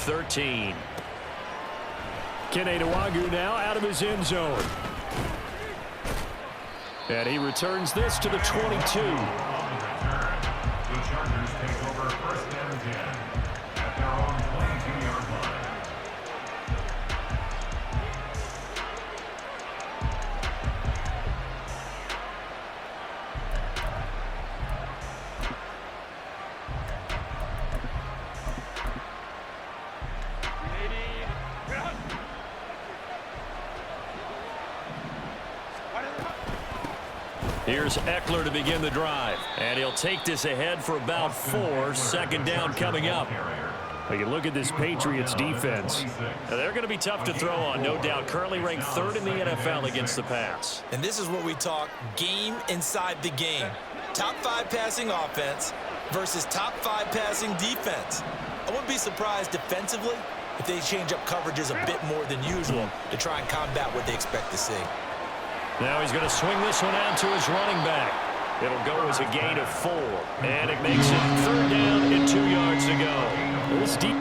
13. Keneduagu now out of his end zone. And he returns this to the 22. The Chargers take over first and 10 at their own 22-yard line. Here's Eckler to begin the drive. And he'll take this ahead for about 4. Second down coming up. You look at this Patriots defense. Now, they're going to be tough to throw on, no doubt. Currently ranked 3rd in the NFL against the pass. And this is what we talk game inside the game. Top 5 passing offense versus top 5 passing defense. I wouldn't be surprised defensively if they change up coverages a bit more than usual to try and combat what they expect to see. Now he's going to swing this one out to his running back. It'll go as a gain of 4. And it makes it 3rd down and 2 yards to go. This deep.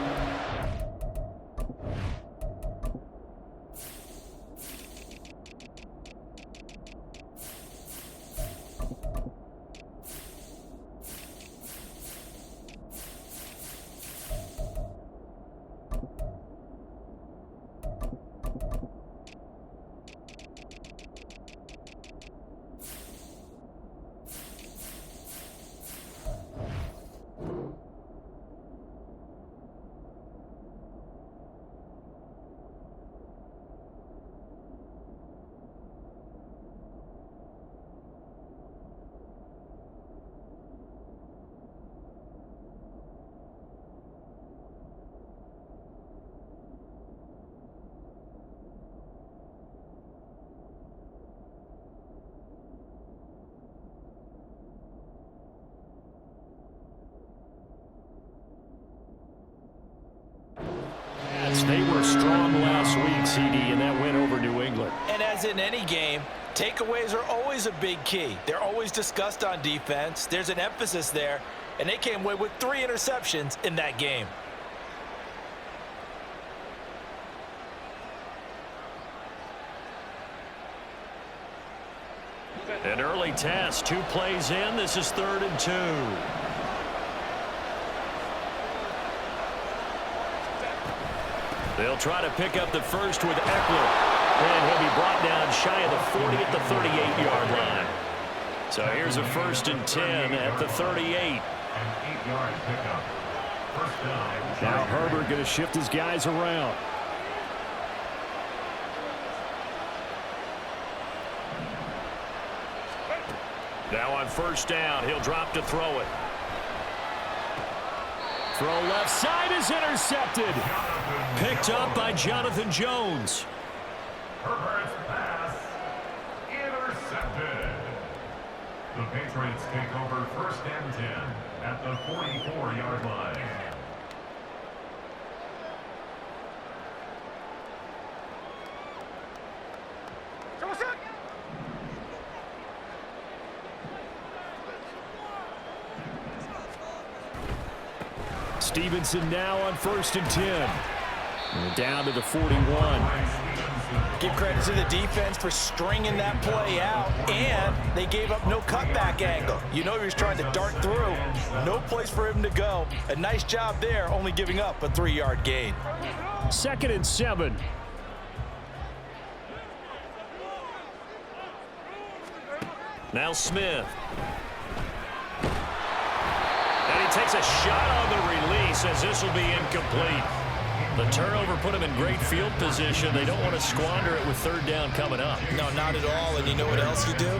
They were strong last week, CD, and that win over New England. And as in any game, takeaways are always a big key. They're always discussed on defense. There's an emphasis there, and they came away with 3 interceptions in that game. An early test, 2 plays in. This is 3rd and 2. They'll try to pick up the first with Eckler. And he'll be brought down shy of the 40 at the 38-yard line. So here's a 1st and 10 at the 38. An 8-yard pickup. First down. Now Herbert going to shift his guys around. Now on 1st down, he'll drop to throw it. Throw left side is intercepted. Picked up by Jonathan Jones. Herbert's pass intercepted. The Patriots take over 1st and 10 at the 44-yard line. Stevenson now on 1st and 10. And down to the 41. Give credit to the defense for stringing that play out, and they gave up no cutback angle. You know he was trying to dart through. No place for him to go. A nice job there, only giving up a 3-yard gain. 2nd and 7. Now Smith. And he takes a shot on the release as this will be incomplete. The turnover put him in great field position. They don't want to squander it with 3rd down coming up. No, not at all. And you know what else you do?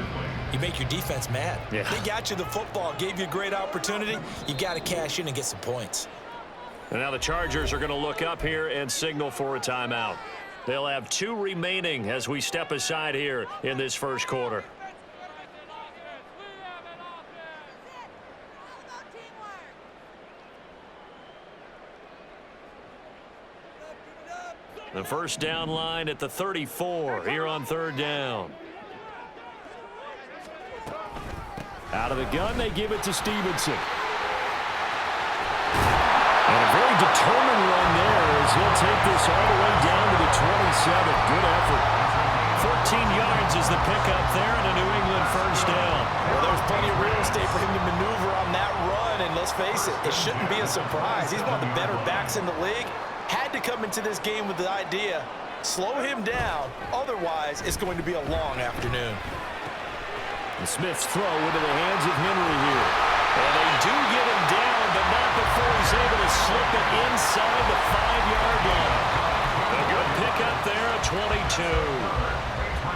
You make your defense mad. Yeah. They got you the football, gave you a great opportunity. You got to cash in and get some points. And now the Chargers are going to look up here and signal for a timeout. They'll have 2 remaining as we step aside here in this 1st quarter. The 1st down line at the 34 here on 3rd down. Out of the gun, they give it to Stevenson. And a very determined run there Good effort. 14 yards is the pickup there, and a New England first down. Well, there's plenty of real estate for him to maneuver on that run, and let's face it, it shouldn't be a surprise. He's one of the better backs in the league. Had to come into this game with the idea, slow him down, otherwise it's going to be a long afternoon. And Smith's throw into the hands of Henry here. And they do get him down, but not before he's able to slip it inside the 5-yard line. A good pickup there at 22.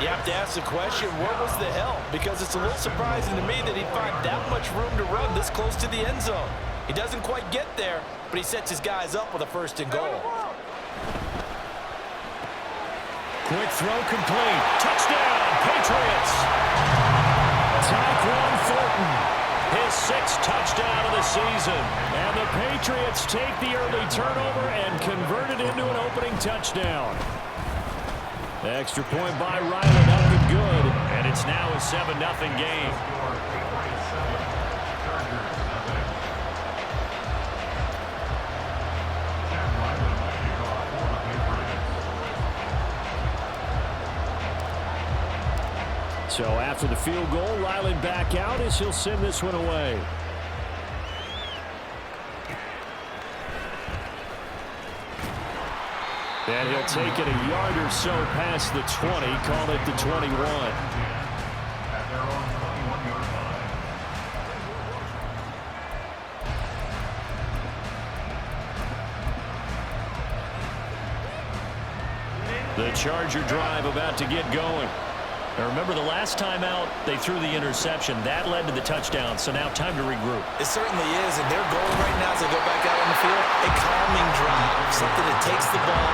You have to ask the question, what was the help? Because it's a little surprising to me that he'd find that much room to run this close to the end zone. He doesn't quite get there, but he sets his guys up with a 1st and goal. Quick throw complete. Touchdown, Patriots. Tyquan Thornton, his 6th touchdown of the season. And the Patriots take the early turnover and convert it into an opening touchdown. Extra point by Ryland, up and good. And it's now a 7-0 game. So after the field goal, Ryland back out as he'll send this one away. And he'll take it a yard or so past the 20, call it the 21. The Charger drive about to get going. Now remember, the last time out, they threw the interception. That led to the touchdown, so now time to regroup. It certainly is, and their goal right now as they go back out on the field, a calming drive, something that takes the ball,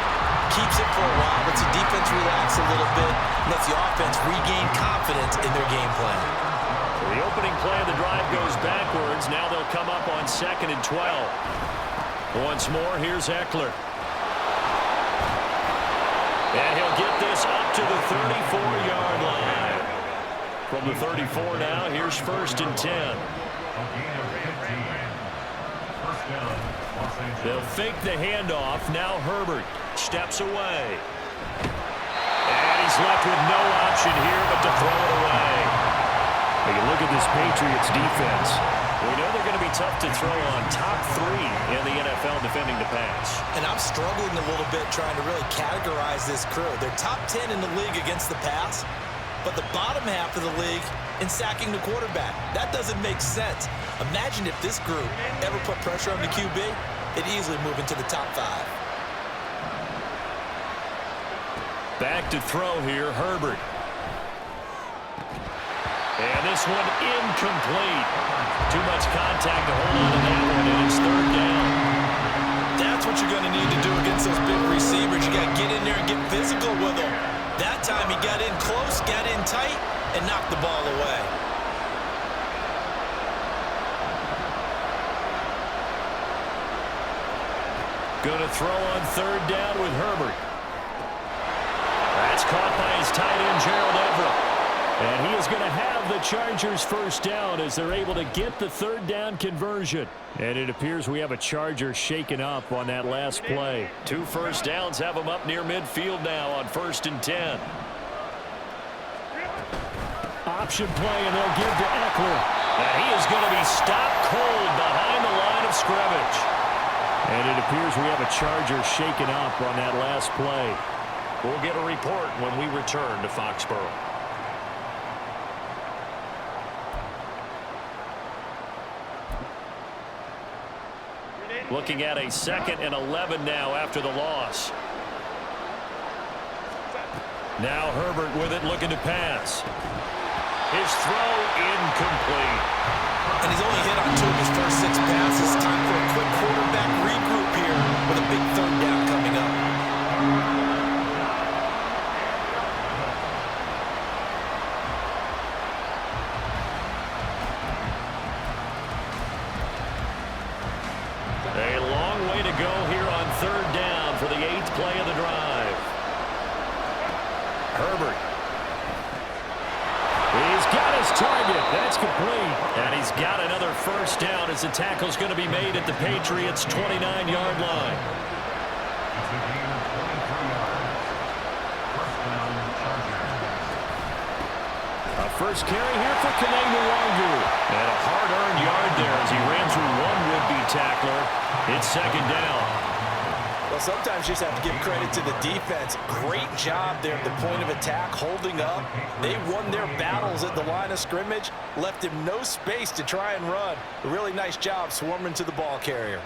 keeps it for a while, lets the defense relax a little bit, lets the offense regain confidence in their game plan. The opening play of the drive goes backwards. Now they'll come up on 2nd and 12. Once more, here's Eckler. And he'll get this up to the 34-yard line. From the 34 now, here's 1st and 10. They'll fake the handoff. Now Herbert steps away. And he's left with no option here but to throw it away. When you look at this Patriots defense, we know they're going to be tough to throw on. Top 3 in the NFL defending the pass. And I'm struggling a little bit trying to really categorize this crew. They're top 10 in the league against the pass, but the bottom half of the league in sacking the quarterback. That doesn't make sense. Imagine if this group ever put pressure on the QB, it'd easily move into the top 5. Back to throw here, Herbert. And this one incomplete. Too much contact to hold on to that one, and it's 3rd down. That's what you're going to need to do against those big receivers. You got to get in there and get physical with them. That time he got in close, got in tight, and knocked the ball away. Going to throw on 3rd down with Herbert. That's caught by his tight end, Gerald Everett. And he is going to have the Chargers' 1st down as they're able to get the 3rd down conversion. And it appears we have a Charger shaken up on that last play. 2 first downs have them up near midfield now on 1st and 10. Option play, and they'll give to Eckler. And he is going to be stopped cold behind the line of scrimmage. And it appears we have a Charger shaken up on that last play. We'll get a report when we return to Foxborough. Looking at a 2nd and 11 now after the loss. Now Herbert with it, looking to pass. His throw incomplete. And he's only hit on 2 of his first 6 passes. Time for a quick quarterback regroup here with a big 3rd down coming up. A long way to go here on 3rd down for the 8th play of the drive. Herbert. He's got his target. That's complete. And he's got another 1st down as the tackle's going to be made at the Patriots' 29-yard line. first carry here for Kene-Nwangu. And a hard-earned yard there as he ran through one would-be tackler. It's second down. Well, sometimes you just have to give credit to the defense. Great job there at the point of attack, holding up. They won their battles at the line of scrimmage, left him no space to try and run. A really nice job swarming to the ball carrier.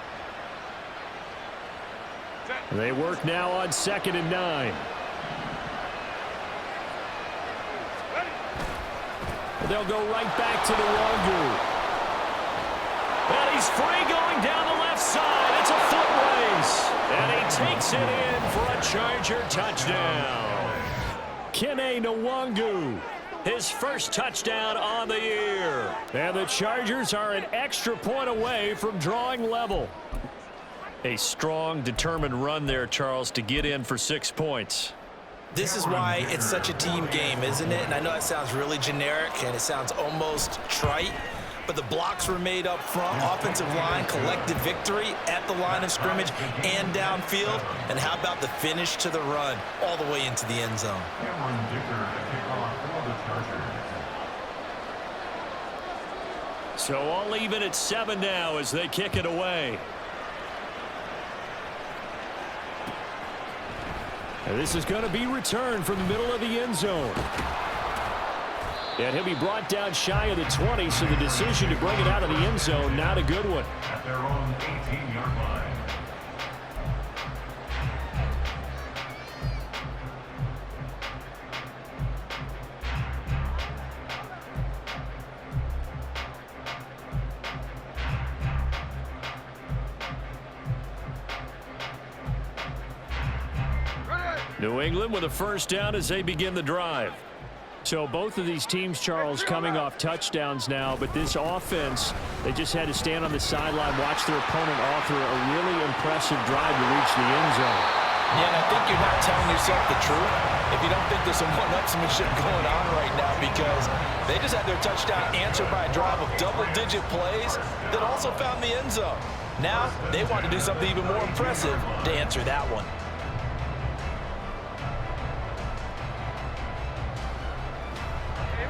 They work now on 2nd and 9. They'll go right back to the Nwangu. And he's free going down the left side. It's a foot race. And he takes it in for a Charger touchdown. Kene-Nwangu. His first touchdown on the year. And the Chargers are an extra point away from drawing level. A strong, determined run there, Charles, to get in for 6 points. This is why it's such a team game, isn't it? And I know that sounds really generic and it sounds almost trite, but the blocks were made up front, offensive line, collective victory at the line of scrimmage and downfield. And how about the finish to the run all the way into the end zone? So all even at 7 now as they kick it away. And this is going to be returned from the middle of the end zone. And he'll be brought down shy of the 20, so the decision to bring it out of the end zone, not a good one. At their own 18-yard line. New England with a first down as they begin the drive. So both of these teams, Charles, coming off touchdowns now, but this offense, they just had to stand on the sideline, watch their opponent author a really impressive drive to reach the end zone. Yeah, and I think you're not telling yourself the truth if you don't think there's some one-upsmanship going on right now, because they just had their touchdown answered by a drive of double-digit plays that also found the end zone. Now they want to do something even more impressive to answer that one.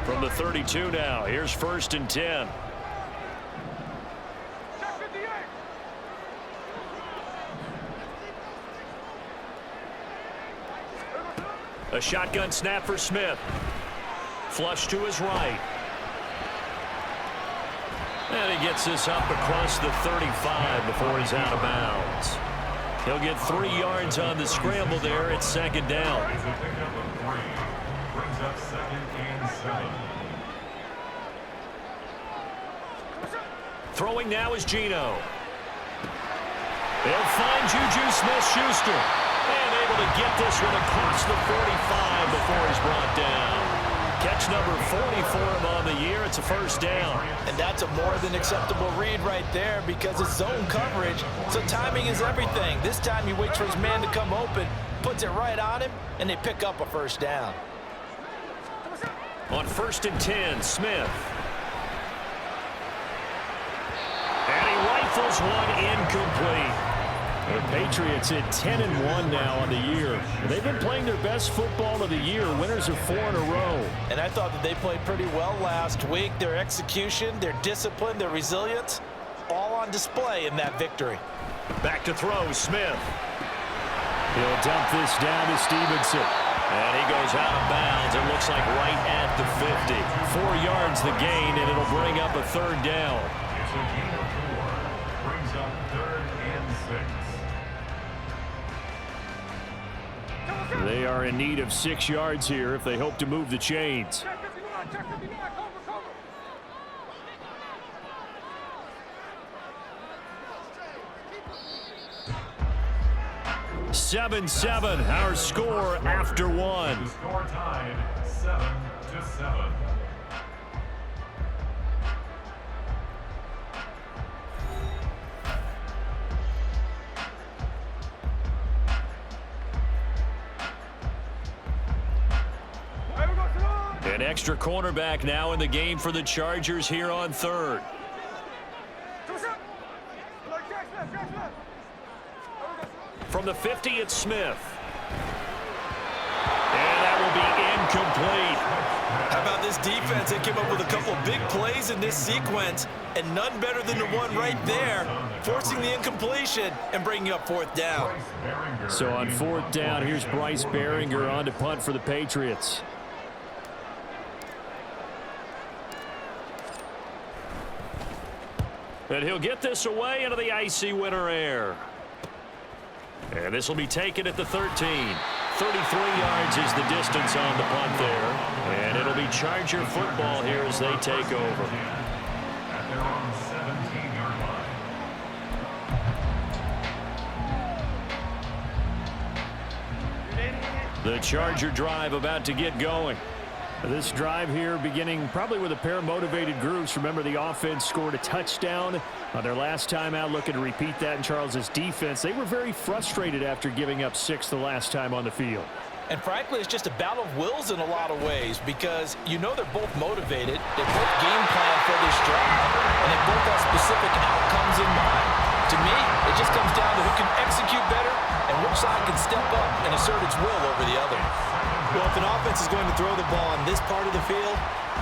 From the 32 now, here's 1st and 10. A shotgun snap for Smith. Flush to his right. And he gets this up across the 35 before he's out of bounds. He'll get 3 yards on the scramble there at 2nd down. Brings up 2nd and 7. Throwing now is Geno. They'll find Juju Smith-Schuster. And able to get this one across the 45 before he's brought down. Catch number 40 for him on the year. It's a first down. And that's a more than acceptable read right there, because it's zone coverage, so timing is everything. This time he waits for his man to come open, puts it right on him, and they pick up a first down. On 1st and 10, Smith. And he rifles one incomplete. The Patriots at 10-1 now on the year. They've been playing their best football of the year, winners of 4 in a row. And I thought that they played pretty well last week. Their execution, their discipline, their resilience, all on display in that victory. Back to throw, Smith. He'll dump this down to Stevenson. And he goes out of bounds. It looks like right at the 50. 4 yards the gain, and it'll bring up a 3rd down. It's a gain of 4. Brings up 3rd and 6. They are in need of 6 yards here if they hope to move the chains. 7-7, our score after 1. The score tied 7-7. An extra cornerback now in the game for the Chargers here on 3rd. From the 50, it's Smith. And that will be incomplete. How about this this defense, they came up with a couple of big plays in this sequence, and none better than the one right there, forcing the incompletion and bringing up fourth down. So on fourth down, here's Bryce Behringer on to punt for the Patriots. And he'll get this away into the icy winter air. And this will be taken at the 13. 33 yards is the distance on the punt there. And it'll be Charger football here as they take over. At their own 17-yard line. The Charger drive about to get going. This drive here beginning probably with a pair of motivated groups. Remember, the offense scored a touchdown on their last time out, looking to repeat that in Charles's defense. They were very frustrated after giving up 6 the last time on the field. And frankly, it's just a battle of wills in a lot of ways because you know they're both motivated. They both game plan for this drive, and they both have specific outcomes in mind. To me, it just comes down to who can execute better and which side can step up and assert its will over the other. Well, if an offense is going to throw the ball on this part of the field,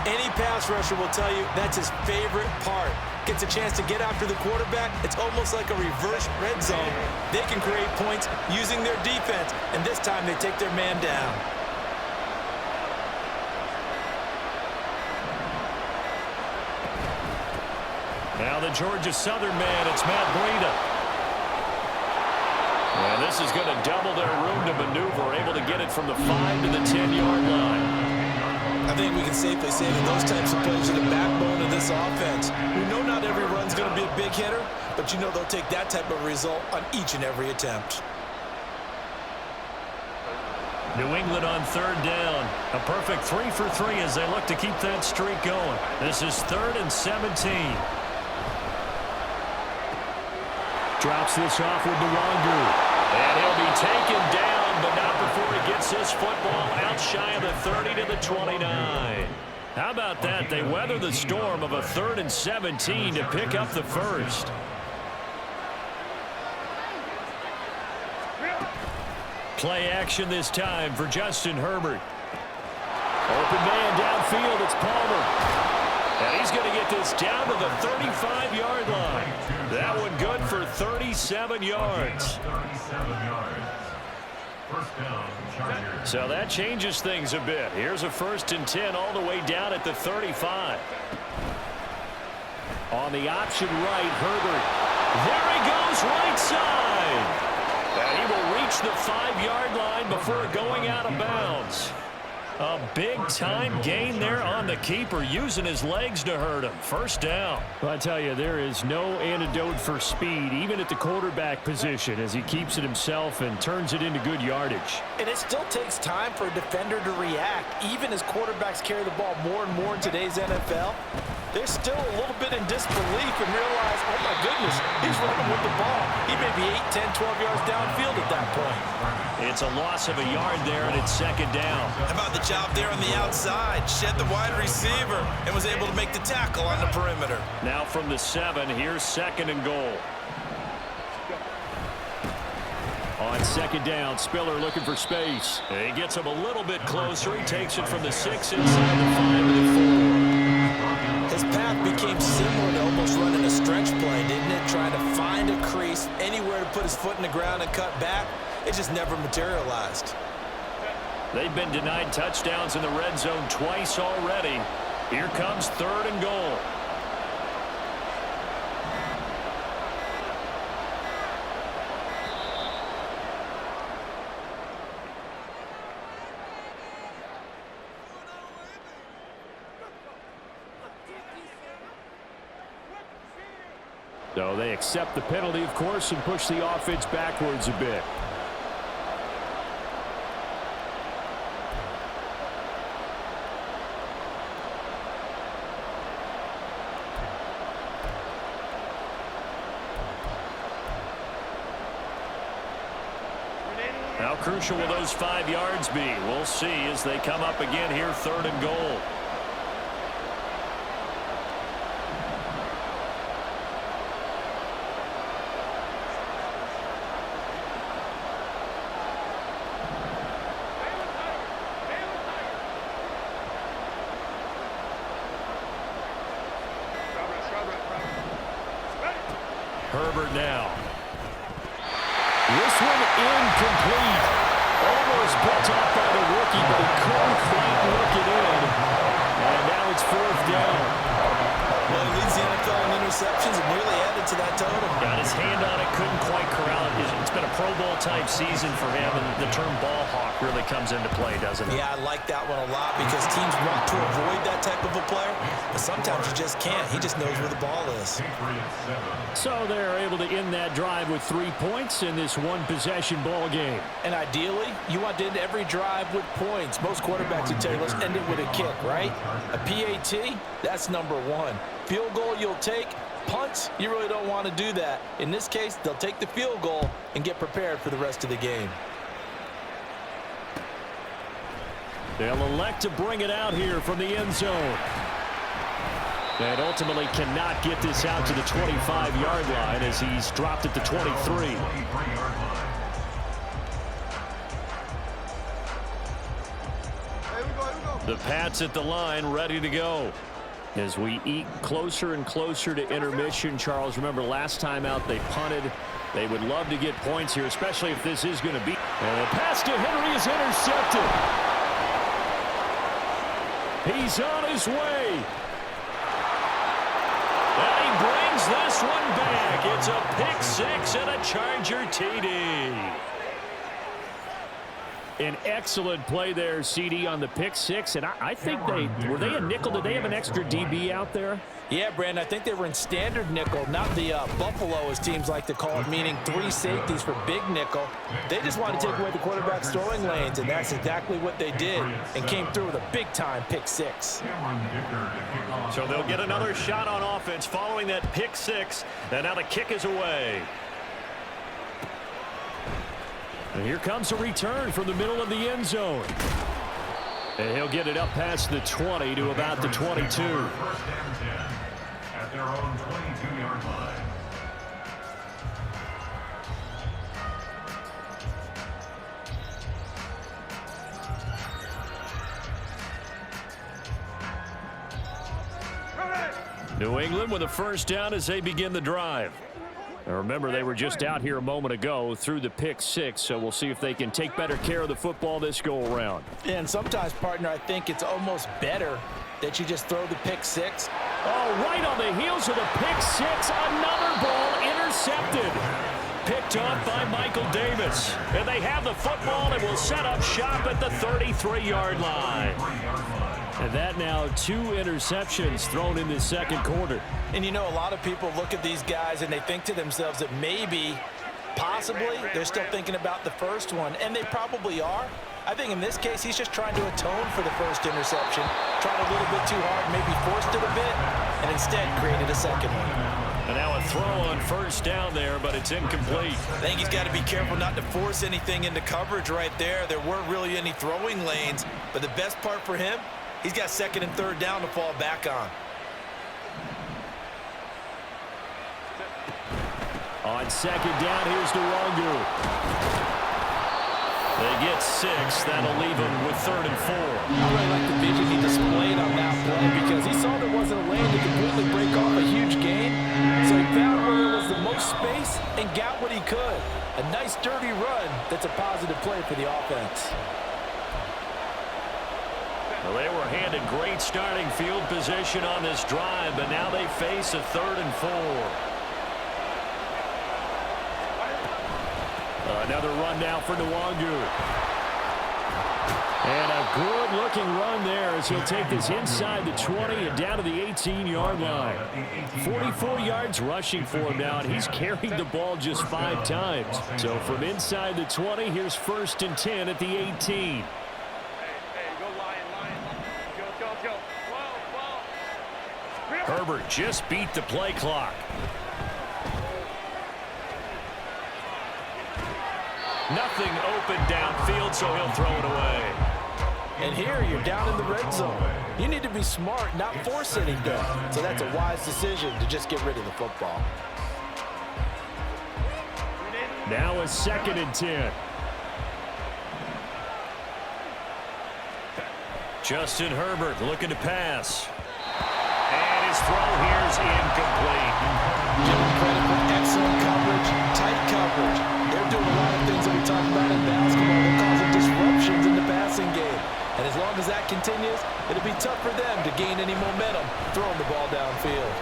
any pass rusher will tell you that's his favorite part. Gets a chance to get after the quarterback. It's almost like a reverse red zone. They can create points using their defense, and this time they take their man down. Now the Georgia Southern man, it's Matt Breida. And this is going to double their room to maneuver, able to get it from the 5 to the 10-yard line. I think we can safely say that those types of plays are the backbone of this offense. We know not every run's going to be a big hitter, but you know they'll take that type of result on each and every attempt. New England on third down. A perfect 3 for 3 as they look to keep that streak going. This is 3rd and 17. Drops this off with Nwangu. And he'll be taken down, but not before he gets this football out shy of the 30 to the 29. How about that? They weather the storm of a 3rd and 17 to pick up the first. Play action this time for Justin Herbert. Open man downfield, it's Palmer. And he's going to get this down to the 35-yard line. That one good for 37 yards. 37 yards. First down, Chargers. So that changes things a bit. Here's a 1st and 10 all the way down at the 35. On the option right, Herbert. There he goes, right side. And he will reach the 5-yard line before going out of bounds. A big-time gain there on the keeper, using his legs to hurt him. First down. Well, I tell you, there is no antidote for speed, even at the quarterback position, as he keeps it himself and turns it into good yardage. And it still takes time for a defender to react, even as quarterbacks carry the ball more and more in today's NFL. They're still a little bit in disbelief and realize, oh my goodness, he's running with the ball. He may be 8, 10, 12 yards downfield at that point. It's a loss of a yard there, and it's 2nd down. How about the job there on the outside? Shed the wide receiver and was able to make the tackle on the perimeter. Now from the 7, here's 2nd and goal. On 2nd down, Spiller looking for space. He gets him a little bit closer. He takes it from the 6 inside the 5 to the 4. His path became similar to almost running a stretch play, didn't it? Trying to find a crease, anywhere to put his foot in the ground and cut back. It just never materialized. They've been denied touchdowns in the red zone twice already. Here comes 3rd and goal. So they accept the penalty, of course, and push the offense backwards a bit. How crucial will those 5 yards be? We'll see as they come up again here, 3rd and goal. Herbert now. This one incomplete. Almost picked off by the rookie, but he couldn't quite work it in. And now it's 4th down. Well, he leads the NFL in interceptions and nearly added to that total. Got his hand on it, couldn't quite corral it. It's been a Pro Bowl type season for him, and the term ball hawk really comes into play, doesn't it? Yeah, I like that one a lot because teams want to avoid that type of a player, but sometimes you just can't. He just knows where the ball is. So they're able to end that drive with 3 points in this one-possession ball game. And ideally, you want to end every drive with points. Most quarterbacks would tell you, let's end it with a kick, right? A PAT, that's number 1. Field goal you'll take. Punts, you really don't want to do that. In this case, they'll take the field goal and get prepared for the rest of the game. They'll elect to bring it out here from the end zone. And ultimately cannot get this out to the 25-yard line as he's dropped at the 23. The Pats at the line, ready to go. As we eke closer and closer to intermission, Charles, remember last time out they punted. They would love to get points here, especially if this is going to be. And the pass to Henry is intercepted. He's on his way. And he brings this one back. It's a pick six and a Charger TD. An excellent play there, CD, on the pick six. And I think were they a nickel? Did they have an extra DB out there? Yeah, Brandon, I think they were in standard nickel, not the Buffalo, as teams like to call it, meaning 3 safeties for big nickel. They just wanted to take away the quarterback's throwing lanes, and that's exactly what they did, and came through with a big-time pick six. So they'll get another shot on offense following that pick six, and now the kick is away. And here comes a return from the middle of the end zone. And he'll get it up past the 20 to about the 22. First and 10 at their own 22-yard line. New England with a first down as they begin the drive. Now remember, they were just out here a moment ago through the pick six, so we'll see if they can take better care of the football this go-around. And sometimes, partner, I think it's almost better that you just throw the pick six. Oh, right on the heels of the pick six, another ball intercepted. Picked off by Michael Davis. And they have the football and will set up shop at the 33-yard line. And that now 2 interceptions thrown in the second quarter. And you know, a lot of people look at these guys and they think to themselves that maybe, possibly, they're still thinking about the first one. And they probably are. I think in this case, he's just trying to atone for the first interception. Tried a little bit too hard, maybe forced it a bit, and instead created a second one. And now a throw on first down there, but it's incomplete. I think he's got to be careful not to force anything into coverage right there. There weren't really any throwing lanes, but the best part for him, he's got second and third down to fall back on. On second down, here's Nwangu. They get 6. That'll leave him with 3rd and 4. I really like the vision he displayed on that play because he saw there wasn't a lane to completely break off a huge gain. So he found where there was the most space and got what he could. A nice, dirty run that's a positive play for the offense. Well, they were handed great starting field position on this drive, but now they face a 3rd and 4. Another run now for Nwangu. And a good-looking run there as he'll take this inside the 20 and down to the 18-yard line. 44 yards rushing for him now, and he's carried the ball just 5 times. So from inside the 20, here's 1st and 10 at the 18. Herbert just beat the play clock. Nothing open downfield, so he'll throw it away. And here you're down in the red zone. You need to be smart, not force anything. So that's a wise decision to just get rid of the football. Now a 2nd and 10. Justin Herbert looking to pass. And his throw here is incomplete. Give him credit for excellent about in basketball, they're causing disruptions in the passing game. And as long as that continues, it'll be tough for them to gain any momentum throwing the ball downfield.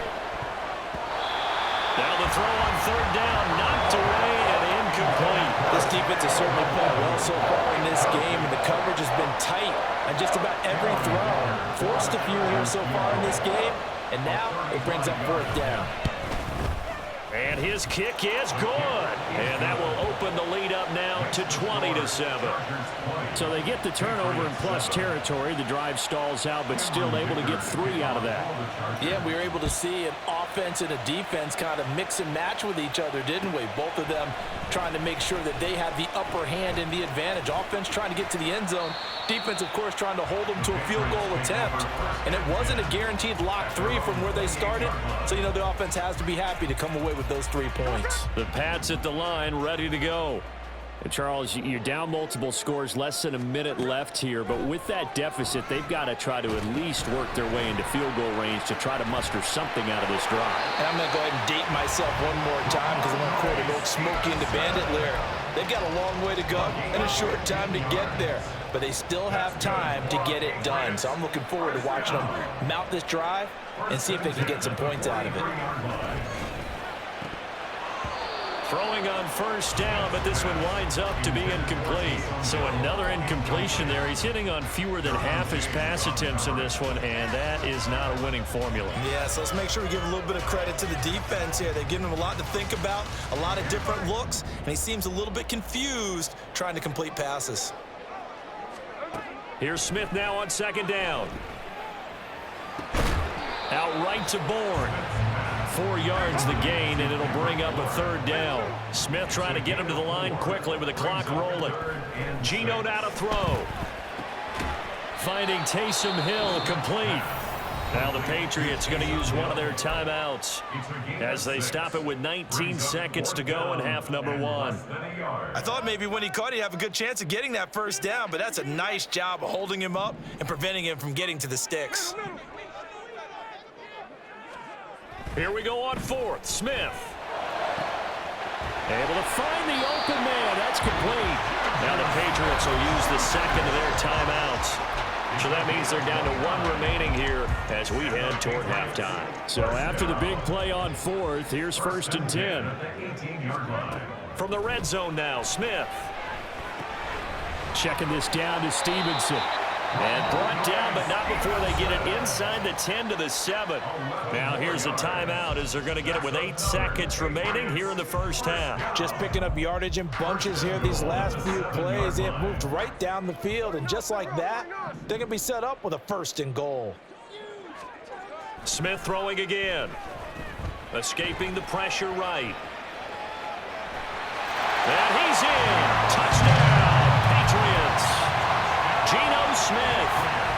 Now the throw on third down, knocked away and incomplete. This defense has certainly played well so far in this game, and the coverage has been tight on just about every throw. Forced a few here so far in this game, and now it brings up fourth down. And his kick is good. And that will open the lead up now to 20-7. So they get the turnover in plus territory. The drive stalls out, but still able to get 3 out of that. Yeah, we were able to see an offense and a defense kind of mix and match with each other, didn't we? Both of them trying to make sure that they have the upper hand and the advantage. Offense trying to get to the end zone. Defense, of course, trying to hold them to a field goal attempt. And it wasn't a guaranteed lock 3 from where they started. So, you know, the offense has to be happy to come away with those 3 points. The Pats at the line, ready to go. And Charles, you're down multiple scores, less than a minute left here. But with that deficit, they've got to try to at least work their way into field goal range to try to muster something out of this drive. And I'm going to go ahead and date myself one more time because I'm going to quote an old Smokey and the Bandit lyric. They've got a long way to go and a short time to get there. But they still have time to get it done. So I'm looking forward to watching them mount this drive and see if they can get some points out of it. Throwing on first down, but this one winds up to be incomplete. So another incompletion there. He's hitting on fewer than half his pass attempts in this one, and that is not a winning formula. Yeah, so let's make sure we give a little bit of credit to the defense here. They've given him a lot to think about, a lot of different looks, and he seems a little bit confused trying to complete passes. Here's Smith now on second down. Out right to Bourne. 4 yards the gain, and it'll bring up a third down. Smith trying to get him to the line quickly with the clock rolling. Geno now to throw. Finding Taysom Hill complete. Now the Patriots going to use one of their timeouts as they stop it with 19 seconds to go in half number 1. I thought maybe when he caught it, he'd have a good chance of getting that first down, but that's a nice job of holding him up and preventing him from getting to the sticks. Here we go on fourth. Smith. Able to find the open man. That's complete. Now the Patriots will use the second of their timeouts. So that means they're down to 1 remaining here as we head toward halftime. So after the big play on fourth, here's first and 10. From the red zone now, Smith. Checking this down to Stevenson. And brought down, but not before they get it inside the 10 to the 7. Now here's a timeout as they're going to get it with 8 seconds remaining here in the first half. Just picking up yardage in bunches here these last few plays. They have moved right down the field, and just like that, they're going to be set up with a first and goal. Smith throwing again. Escaping the pressure right. And he's in. Touchdown, Patriots. Geno Smith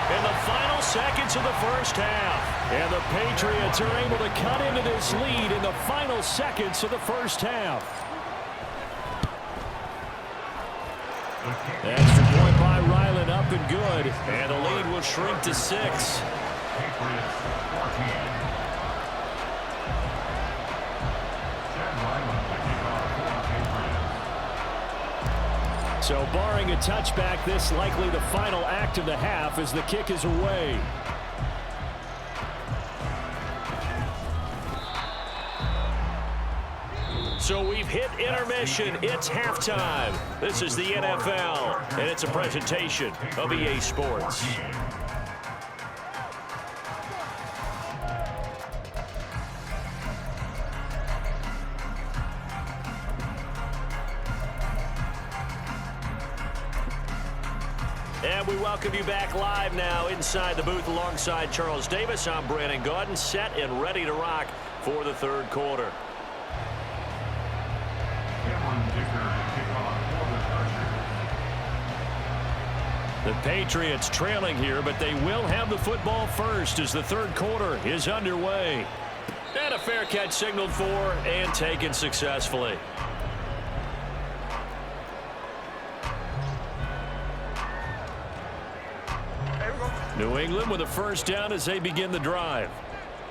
in the final seconds of the first half. And the Patriots are able to cut into this lead in the final seconds of the first half. Extra point by Ryland, up and good. And the lead will shrink to 6. So barring a touchback, this likely the final act of the half as the kick is away. So we've hit intermission. It's halftime. This is the NFL, and it's a presentation of EA Sports. And we welcome you back live now inside the booth alongside Charles Davis. I'm Brandon Gaudin, set and ready to rock for the third quarter. The Patriots trailing here, but they will have the football first as the third quarter is underway. And a fair catch signaled for and taken successfully. New England with a first down as they begin the drive.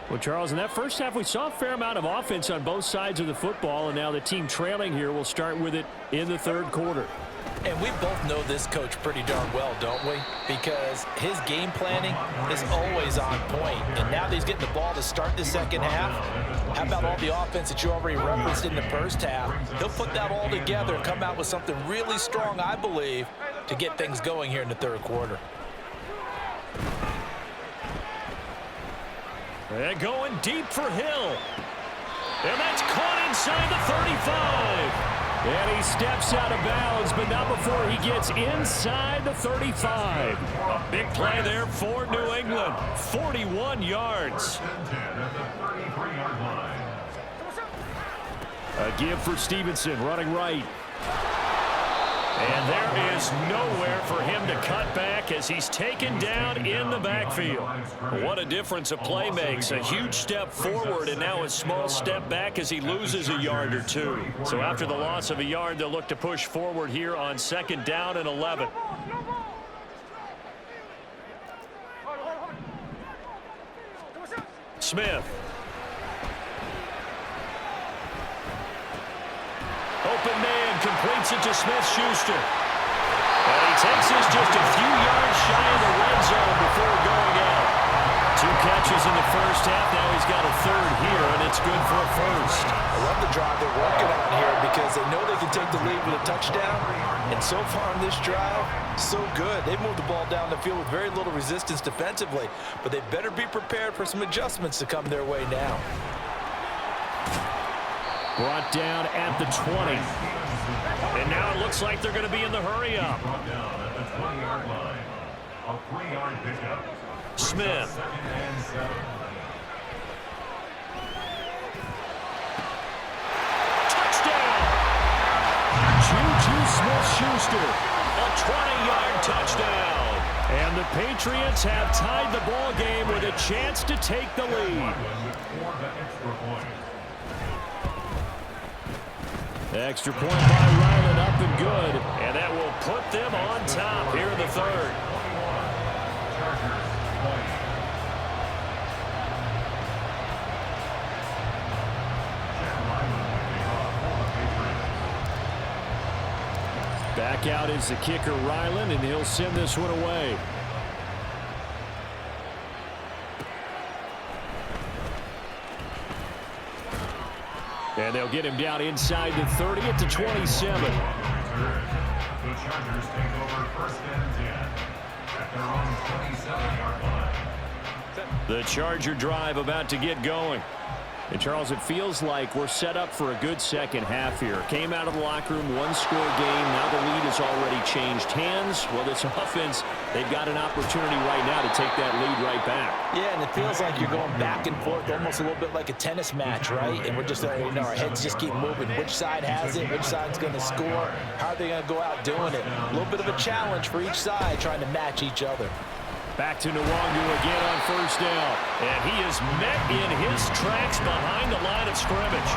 Well, Charles, in that first half, we saw a fair amount of offense on both sides of the football, and now the team trailing here will start with it in the third quarter. And we both know this coach pretty darn well, don't we? Because his game planning is always on point. And now that he's getting the ball to start the second half, how about all the offense that you already referenced in the first half? He'll put that all together and come out with something really strong, I believe, to get things going here in the third quarter. They're going deep for Hill. And that's caught inside the 35. And he steps out of bounds, but not before he gets inside the 35. A big play there for New England. 41 yards. A give for Stevenson, running right. And there is nowhere for him to cut back as he's taken down in the backfield. What a difference a play makes. A huge step forward and now a small step back as he loses a yard or two. So after the loss of a yard, they'll look to push forward here on 2nd down and 11. Smith. Open man, completes it to Smith-Schuster. And he takes this just a few yards shy of the red zone before going out. 2 catches in the first half. Now he's got a third here, and it's good for a first. I love the drive they're working on here because they know they can take the lead with a touchdown. And so far in this drive, so good. They've moved the ball down the field with very little resistance defensively, but they better be prepared for some adjustments to come their way now. Brought down at the 20. And now it looks like they're going to be in the hurry-up. Smith. Touchdown! Juju Smith-Schuster. A 20-yard touchdown. And the Patriots have tied the ball game with a chance to take the lead. Extra point by Ryland, up and good. And that will put them on top here in the third. Back out is the kicker, Ryland, and he'll send this one away. And they'll get him down inside the 30 at the 27. The Chargers take over 1st and 10 at their own 27-yard line. The Charger drive about to get going. And Charles, it feels like we're set up for a good second half here. Came out of the locker room, 1-score game. Now the lead has already changed hands. Well, this offense, they've got an opportunity right now to take that lead right back. Yeah, and it feels like you're going back and forth, almost a little bit like a tennis match, right? And we're just, our heads just keep moving. Which side has it? Which side's going to score? How are they going to go out doing it? A little bit of a challenge for each side, trying to match each other. Back to Nwangu again on 1st down. And he is met in his tracks behind the line of scrimmage.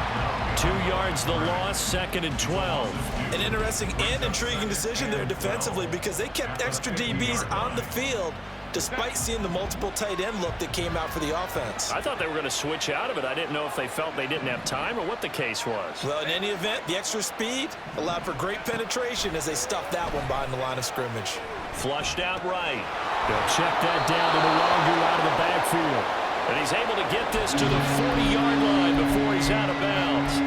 2 yards the loss, 2nd and 12. An interesting and intriguing decision there defensively because they kept extra DBs on the field despite seeing the multiple tight end look that came out for the offense. I thought they were going to switch out of it. I didn't know if they felt they didn't have time or what the case was. Well, in any event, the extra speed allowed for great penetration as they stuffed that one behind the line of scrimmage. Flushed out right. They'll check that down to Nwangu out of the backfield. And he's able to get this to the 40-yard line before he's out of bounds.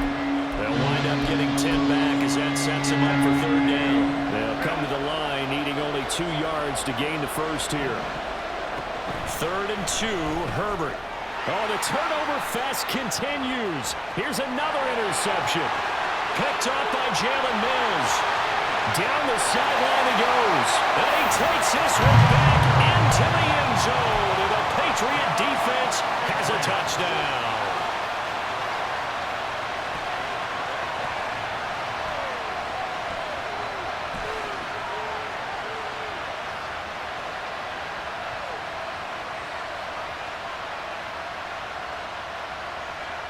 They'll wind up getting 10 back as that sets him up for 3rd down. They'll come to the line, needing only 2 yards to gain the first here. 3rd and 2, Herbert. Oh, the turnover fest continues. Here's another interception. Picked up by Jalen Mills. Down the sideline he goes. And he takes this one back into the end zone. And the Patriot defense has a touchdown.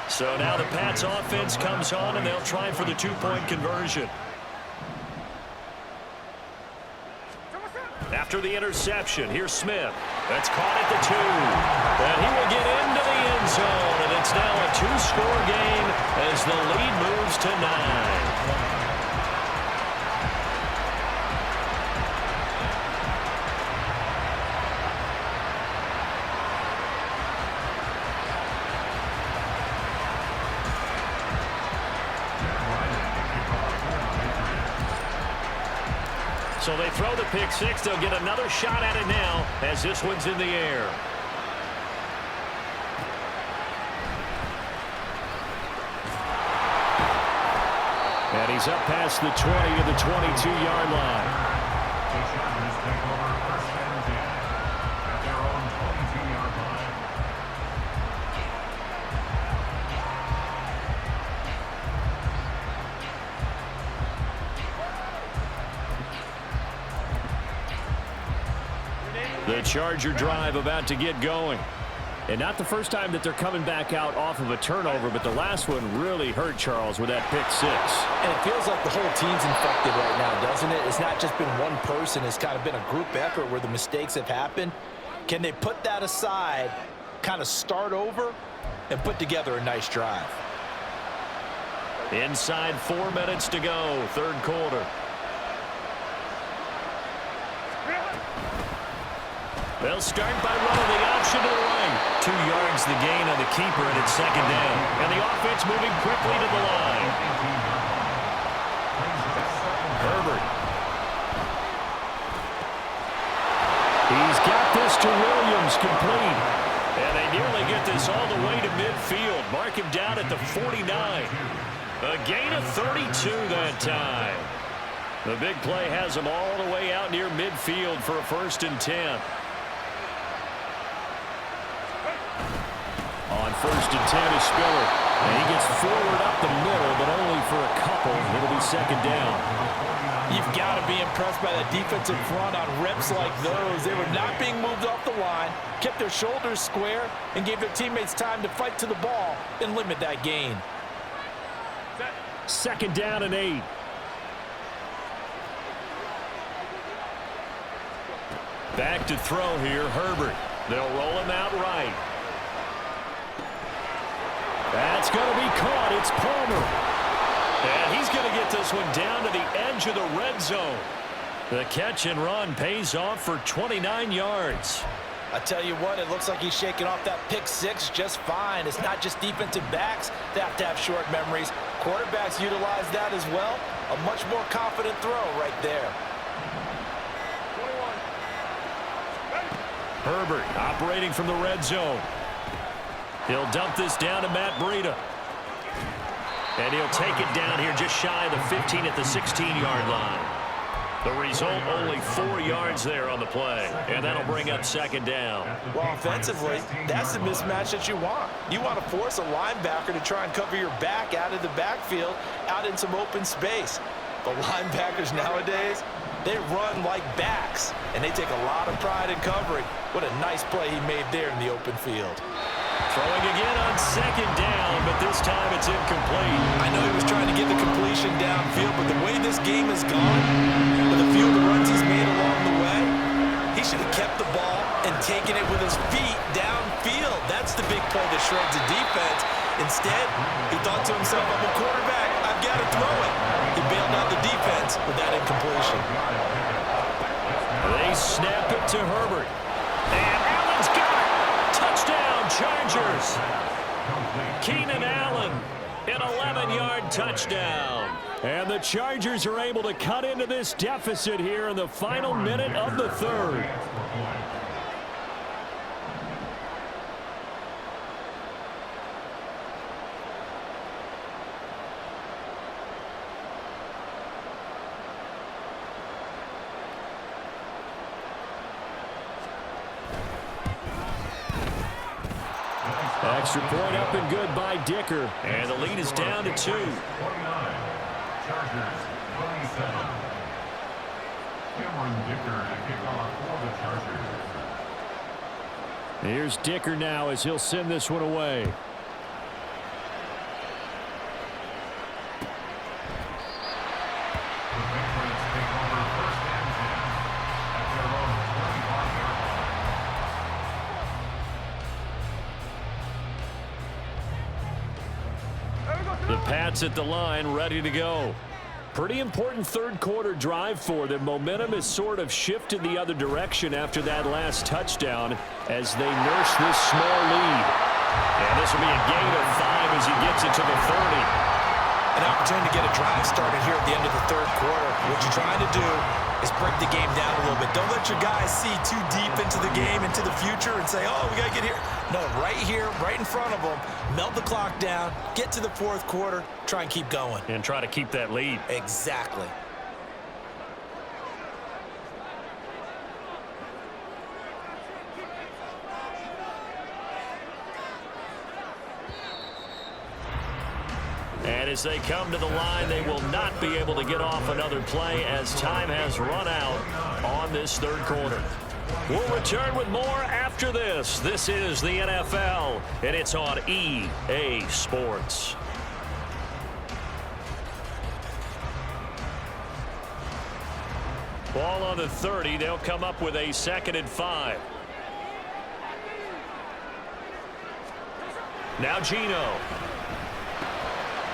So now the Pats offense comes on, and they'll try for the 2-point conversion. After the interception, here's Smith. That's caught at the 2. And he will get into the end zone, and it's now a 2-score game as the lead moves to 9. So they throw the pick six. They'll get another shot at it now as this one's in the air. And he's up past the 20 to the 22-yard line. The Chargers take over first and 10 at their own 22-yard line. The Charger drive about to get going. And not the first time that they're coming back out off of a turnover, but the last one really hurt Charles with that pick six. And it feels like the whole team's infected right now, doesn't it? It's not just been one person. It's kind of been a group effort where the mistakes have happened. Can they put that aside, kind of start over, and put together a nice drive? Inside 4 minutes to go, third quarter. They'll start by running the option to the right. 2 yards the gain on the keeper, and it's second down. And the offense moving quickly to the line. Herbert. He's got this to Williams, complete. And they nearly get this all the way to midfield. Mark him down at the 49. A gain of 32 that time. The big play has him all the way out near midfield for a 1st and 10. On 1st and 10 is Spiller. And he gets forward up the middle, but only for a couple. It'll be second down. You've got to be impressed by that defensive front on reps like those. They were not being moved off the line, kept their shoulders square, and gave their teammates time to fight to the ball and limit that gain. Second down and 8. Back to throw here, Herbert. They'll roll him out right. That's going to be caught. It's Palmer. And he's going to get this one down to the edge of the red zone. The catch and run pays off for 29 yards. I tell you what, it looks like he's shaking off that pick six just fine. It's not just defensive backs that have to have short memories. Quarterbacks utilize that as well. A much more confident throw right there. Herbert operating from the red zone. He'll dump this down to Matt Breida. And he'll take it down here just shy of the 15 at the 16-yard line. The result, only 4 yards there on the play. And that'll bring up second down. Well, offensively, that's the mismatch that you want. You want to force a linebacker to try and cover your back out of the backfield, out in some open space. The linebackers nowadays, they run like backs, and they take a lot of pride in covering. What a nice play he made there in the open field. Throwing again on second down, but this time it's incomplete. I know he was trying to get the completion downfield, but the way this game has gone, with a few of the runs he's made along the way, he should have kept the ball and taken it with his feet downfield. That's the big play that shreds the defense. Instead, he thought to himself, I'm a quarterback, I've got to throw it. He bailed out the defense with that incompletion. They snap it to Herbert. And Allen's got it. Touchdown, Chargers. Keenan Allen, an 11-yard touchdown. And the Chargers are able to cut into this deficit here in the final minute of the third. Extra point up and good by Dicker. And the lead is down to 2. 49. Chargers 27. Cameron Dicker to kick off for the Chargers. Here's Dicker now as he'll send this one away. The Patriots take over first and 10 at their own 25-yard line. The Pats at the line, ready to go. Pretty important third quarter drive for them. Momentum has sort of shifted the other direction after that last touchdown as they nurse this small lead. And this will be a gain of 5 as he gets it to the 30. An opportunity to get a drive started here at the end of the third quarter. What you're trying to do is break the game down a little bit. Don't let your guys see too deep into the game, into the future, and say, oh, we got to get here. No, right here, right in front of them, melt the clock down, get to the fourth quarter, try and keep going. And try to keep that lead. Exactly. And as they come to the line, they will not be able to get off another play as time has run out on this third quarter. We'll return with more after this. This is the NFL, and it's on EA Sports. Ball on the 30. They'll come up with a 2nd and 5. Now Geno.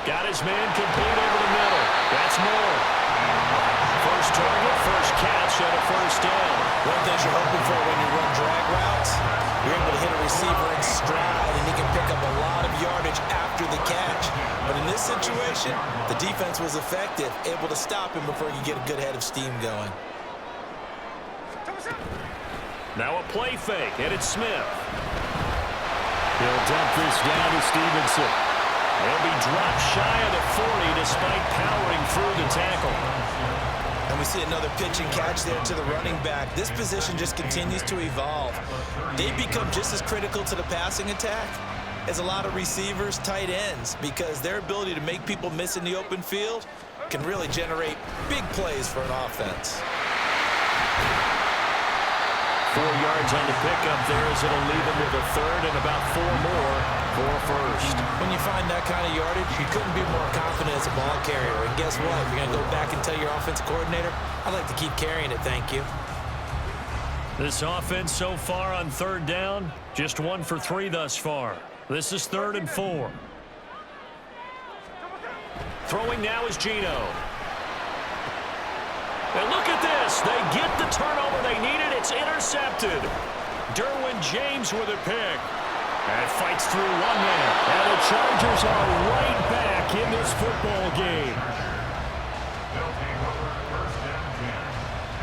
Got his man complete over the middle. That's more. First target, first catch, and a first down. One thing you're hoping for when you run drag routes, you're able to hit a receiver in stride, and he can pick up a lot of yardage after the catch. But in this situation, the defense was effective, able to stop him before he could get a good head of steam going. Now a play fake, and it's Smith. He'll dump this down to Stevenson. He'll be dropped shy of the 40 despite powering through the tackle. And we see another pitch and catch there to the running back. This position just continues to evolve. They become just as critical to the passing attack as a lot of receivers, tight ends, because their ability to make people miss in the open field can really generate big plays for an offense. 4 yards on the pickup there as it'll leave him with a third and about 4 more for first. When you find that kind of yardage, you couldn't be more confident as a ball carrier. And guess what? You're going to go back and tell your offensive coordinator, I'd like to keep carrying it, thank you. This offense so far on third down, just 1 for 3 thus far. This is 3rd and 4. Throwing now is Geno. And look at this. They get the turnover they needed. It's intercepted. Derwin James with a pick. And fights through one man. And the Chargers are right back in this football game. They'll take over first and 10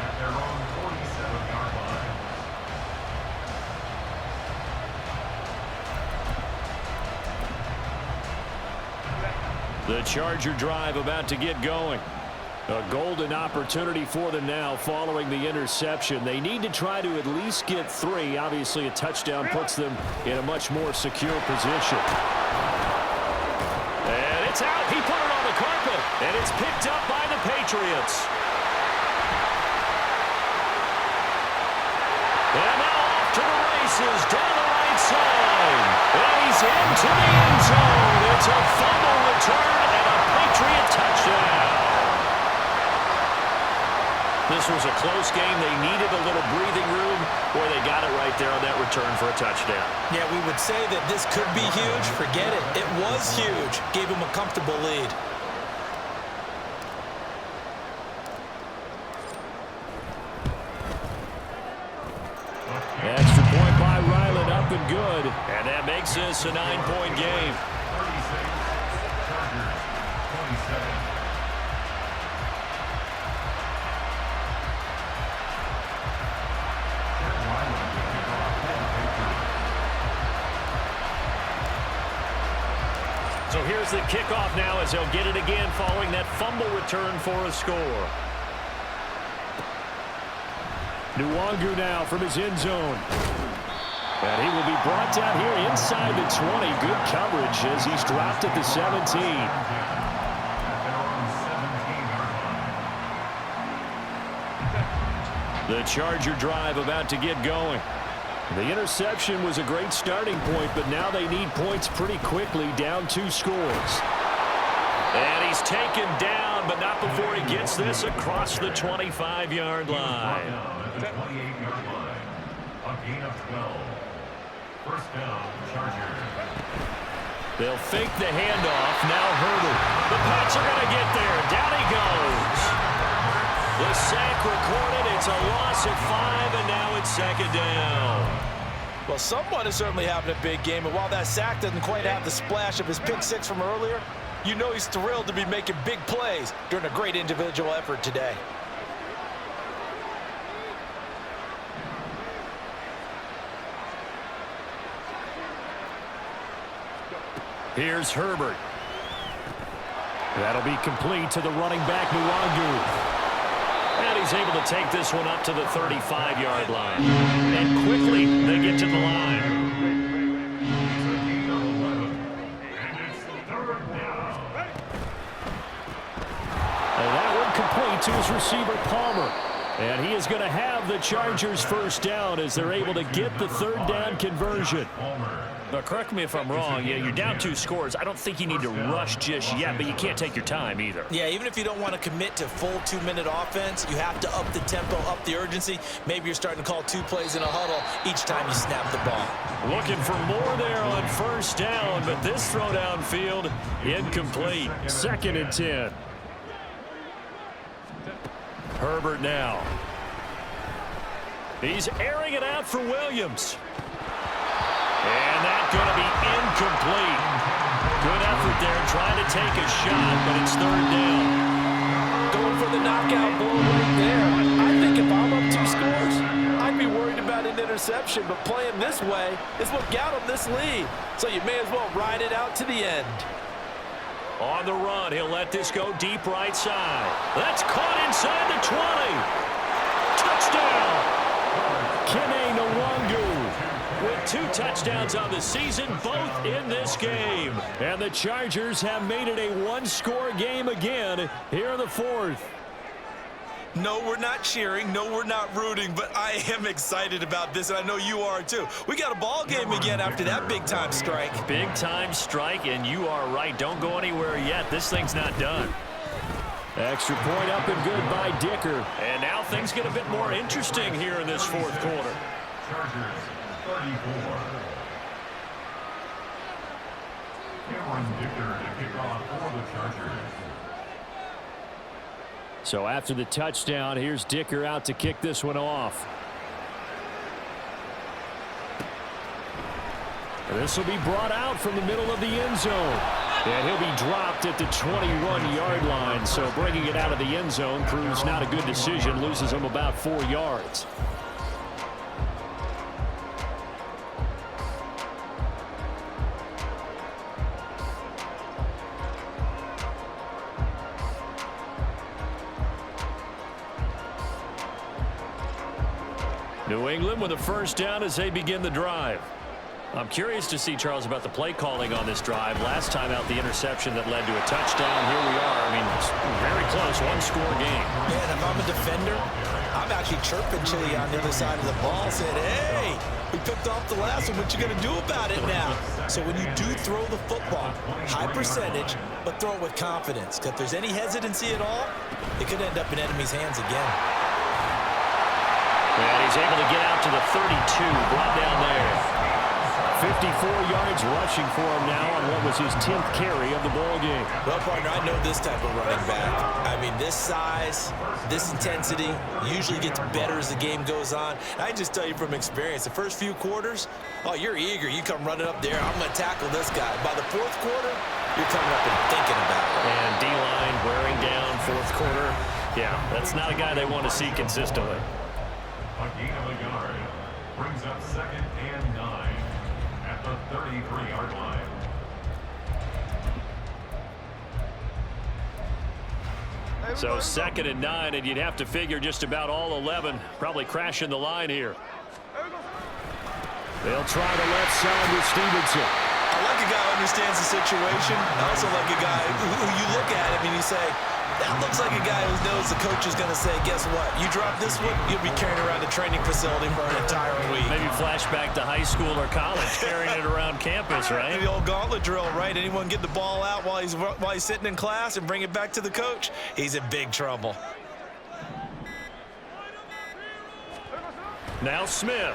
at their own 47-yard line. The Charger drive about to get going. A golden opportunity for them now following the interception. They need to try to at least get 3. Obviously, a touchdown puts them in a much more secure position. And it's out. He put it on the carpet. And it's picked up by the Patriots. And now off to the races down the right side. And he's into the end zone. It's a fumble return and a Patriot touchdown. This was a close game. They needed a little breathing room. Boy, they got it right there on that return for a touchdown. Yeah, we would say that this could be huge. Forget it. It was huge. Gave him a comfortable lead. Extra point by Ryland, up and good. And that makes this a 9-point game. 36, Chargers 27. So here's the kickoff now as they'll get it again following that fumble return for a score. Nwangu now from his end zone. And he will be brought down here inside the 20. Good coverage as he's dropped at the 17. The Charger drive about to get going. The interception was a great starting point, but now they need points pretty quickly, down 2 scores. And he's taken down, but not before he gets this across the 25-yard line. The 28-yard line. A gain of 12. First down, Chargers. They'll fake the handoff. Now Herbert. The Pats are going to get there. Down he goes. The sack recorded. It's a loss of 5, and now it's 2nd down. Well, someone is certainly having a big game, and while that sack doesn't quite have the splash of his pick 6 from earlier, You know he's thrilled to be making big plays during a great individual effort today. Here's Herbert. That'll be complete to the running back, Nwangu. And he's able to take this one up to the 35-yard line. And quickly, they get to the line. And that one complete to his receiver, Palmer. And he is going to have the Chargers first down as they're able to get the third down conversion. Now, correct me if I'm wrong. Yeah, you're down 2 scores. I don't think you need to rush just yet, but you can't take your time either. Yeah, even if you don't want to commit to full 2-minute offense, you have to up the tempo, up the urgency. Maybe you're starting to call 2 plays in a huddle each time you snap the ball. Looking for more there on first down, but this throw downfield incomplete. 2nd and 10. Herbert now. He's airing it out for Williams. And that's going to be incomplete. Good effort there trying to take a shot, but it's 3rd down. Going for the knockout blow right there. I think if I'm up 2 scores, I'd be worried about an interception, but playing this way is what got him this lead. So you may as well ride it out to the end. On the run, he'll let this go deep right side. That's caught inside the 20. Touchdown! Kene Nwangu with 2 touchdowns on the season, both in this game. And the Chargers have made it a 1-score game again here in the 4th. No, we're not cheering. No, we're not rooting, but I am excited about this, and I know you are too. We got a ball game again after that big-time strike. Big-time strike, and you are right. Don't go anywhere yet. This thing's not done. Extra point up and good by Dicker. And now things get a bit more interesting here in this 4th quarter. Chargers 34. Cameron Dicker to kick off for the Chargers. So after the touchdown, here's Dicker out to kick this one off. This will be brought out from the middle of the end zone. And he'll be dropped at the 21-yard line. So bringing it out of the end zone proves not a good decision. Loses him about 4 yards. New England with a first down as they begin the drive. I'm curious to see, Charles, about the play calling on this drive. Last time out, the interception that led to a touchdown. Here we are. I mean, it's very close, 1-score game. Man, if I'm a defender, I'm actually chirping Chili on the other side of the ball, saying, hey, we picked off the last one. What you going to do about it now? So when you do throw the football, high percentage, but throw it with confidence. Because if there's any hesitancy at all, it could end up in enemy's hands again. And he's able to get out to the 32, brought down there. 54 yards rushing for him now on what was his 10th carry of the ball game. Well, partner, I know this type of running back. I mean, this size, this intensity usually gets better as the game goes on. I just tell you from experience, the first few quarters, oh, you're eager. You come running up there, I'm going to tackle this guy. By the 4th quarter, you're coming up and thinking about it. And D-line wearing down 4th quarter. Yeah, that's not a guy they want to see consistently. A gain of a yard brings up 2nd and 9 at the 33-yard line. So 2nd and 9, and you'd have to figure just about all 11 probably crashing the line here. They'll try the left side with Stevenson. I like a guy who understands the situation. I also like a guy who you look at him and you say, that looks like a guy who knows the coach is going to say, guess what? You drop this one, you'll be carrying around the training facility for an entire week. Maybe flashback to high school or college, carrying it around campus, right? The old gauntlet drill, right? Anyone get the ball out while he's sitting in class and bring it back to the coach? He's in big trouble. Now Smith.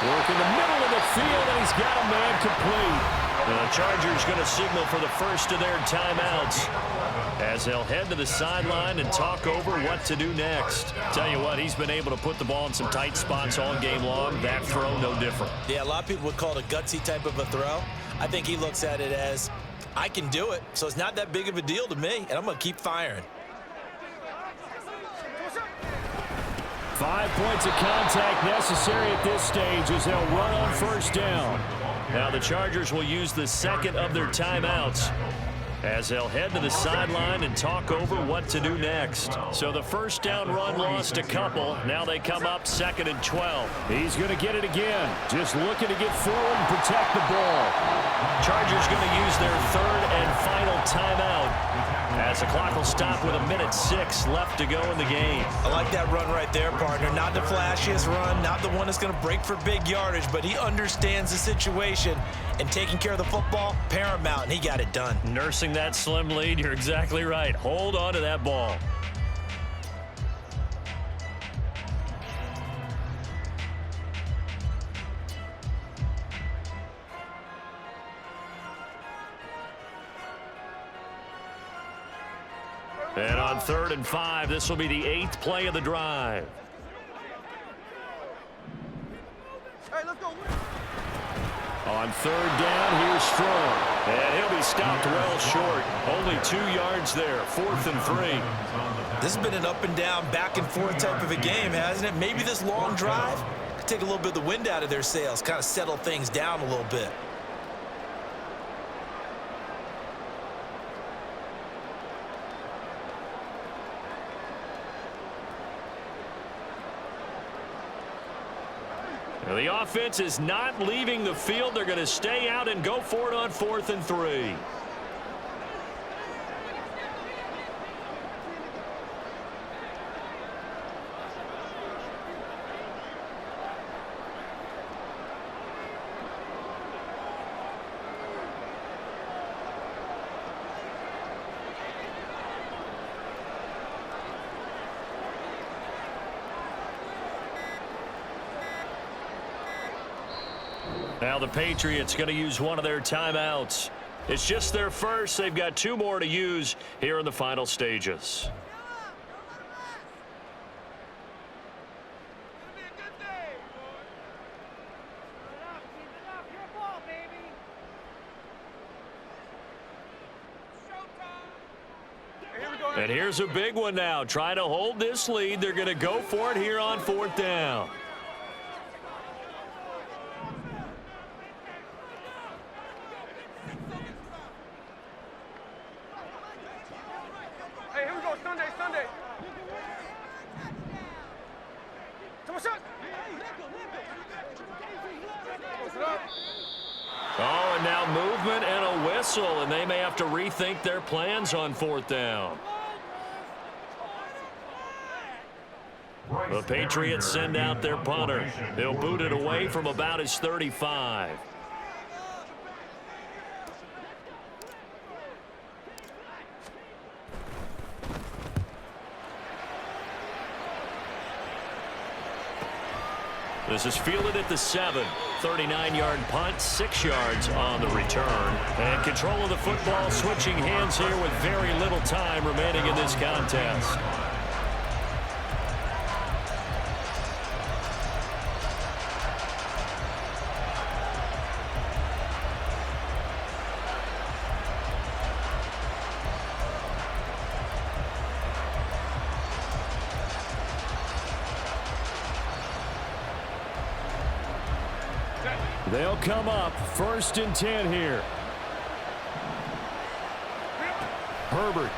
Work in the middle of the field, and he's got a man complete. The Chargers going to signal for the first of their timeouts as they'll head to the sideline and talk over what to do next. Tell you what, he's been able to put the ball in some tight spots all game long. That throw, no different. Yeah, a lot of people would call it a gutsy type of a throw. I think he looks at it as, I can do it, so it's not that big of a deal to me, and I'm going to keep firing. 5 points of contact necessary at this stage as they'll run on first down. Now the Chargers will use the second of their timeouts as they'll head to the sideline and talk over what to do next. So the first down run lost a couple. Now they come up 2nd and 12. He's going to get it again. Just looking to get forward and protect the ball. Chargers going to use their third and final timeout as the clock will stop with 1:06 left to go in the game. I like that run right there, partner. Not the flashiest run, not the one that's going to break for big yardage, but he understands the situation, and taking care of the football, paramount, and he got it done. Nursing that slim lead, you're exactly right. Hold on to that ball. And on 3rd and 5, this will be the 8th play of the drive. On 3rd down, here's Strong. And he'll be stopped well short. Only 2 yards there, 4th and 3. This has been an up and down, back and forth type of a game, hasn't it? Maybe this long drive could take a little bit of the wind out of their sails, kind of settle things down a little bit. Now the offense is not leaving the field. They're going to stay out and go for it on 4th and 3. Now the Patriots going to use one of their timeouts. It's just their first. They've got 2 more to use here in the final stages. And here's a big one now. Trying to hold this lead. They're going to go for it here on 4th down. Oh, and now movement and a whistle, and they may have to rethink their plans on 4th down. The Patriots send out their punter. They'll boot it away from about his 35. This is fielded at the 7. 39-yard punt, 6 yards on the return. And control of the football switching hands here with very little time remaining in this contest. They'll come up 1st and 10 here. Herbert.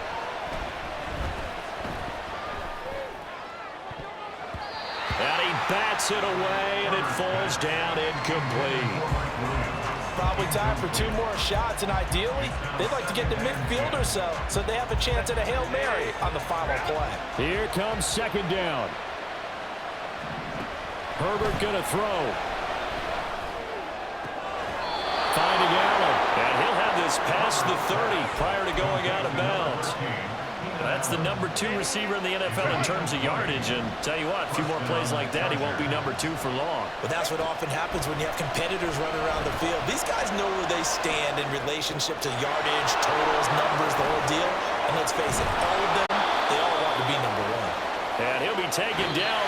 And he bats it away, and it falls down incomplete. Probably time for 2 more shots, and ideally, they'd like to get to midfield or so they have a chance at a Hail Mary on the final play. Here comes 2nd down. Herbert going to throw. Finding Allen. And he'll have this past the 30 prior to going out of bounds. That's the number 2 receiver in the NFL in terms of yardage. And tell you what, a few more plays like that, he won't be number 2 for long. But that's what often happens when you have competitors running around the field. These guys know where they stand in relationship to yardage, totals, numbers, the whole deal. And let's face it, all of them, they all want to be number 1. And he'll be taken down.